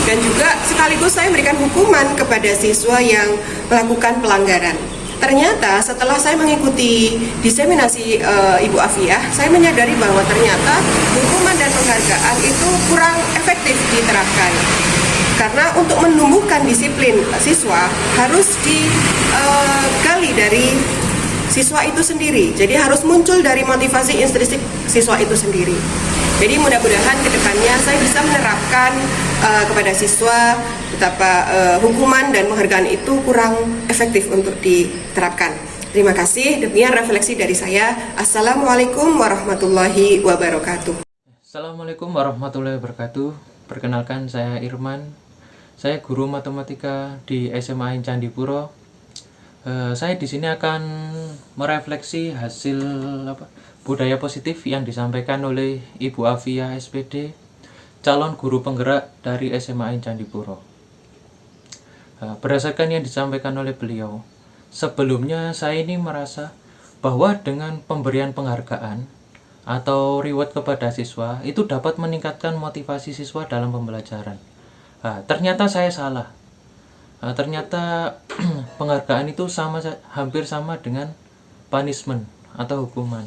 dan juga sekaligus saya memberikan hukuman kepada siswa yang melakukan pelanggaran. Ternyata setelah saya mengikuti diseminasi Ibu Afiah, saya menyadari bahwa ternyata hukuman dan penghargaan itu kurang efektif diterapkan. Karena untuk menumbuhkan disiplin siswa harus digali dari siswa itu sendiri. Jadi harus muncul dari motivasi intrinsik siswa itu sendiri. Jadi mudah-mudahan ke depannya saya bisa menerapkan kepada siswa betapa hukuman dan penghargaan itu kurang efektif untuk diterapkan. Terima kasih. Demikian refleksi dari saya. Assalamualaikum warahmatullahi wabarakatuh. Assalamualaikum warahmatullahi wabarakatuh. Perkenalkan, saya Irman. Saya guru matematika di SMA Candipuro. Saya di sini akan merefleksi hasil budaya positif yang disampaikan oleh Ibu Afiah SPD, calon guru penggerak dari SMA Candipuro. Berdasarkan yang disampaikan oleh beliau, sebelumnya saya ini merasa bahwa dengan pemberian penghargaan atau reward kepada siswa itu dapat meningkatkan motivasi siswa dalam pembelajaran. Ternyata saya salah. Ternyata penghargaan itu hampir sama dengan punishment atau hukuman.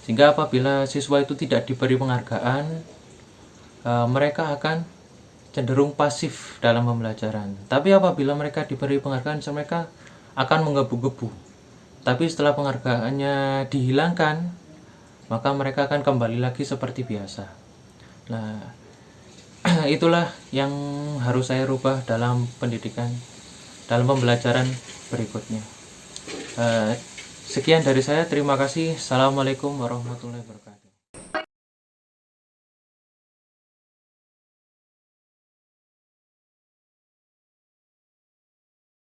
Sehingga apabila siswa itu tidak diberi penghargaan, mereka akan cenderung pasif dalam pembelajaran. Tapi apabila mereka diberi penghargaan, mereka akan menggebu-gebu. Tapi setelah penghargaannya dihilangkan, maka mereka akan kembali lagi seperti biasa. Nah, itulah yang harus saya rubah dalam pendidikan, dalam pembelajaran berikutnya. Sekian dari saya, terima kasih. Assalamualaikum warahmatullahi wabarakatuh.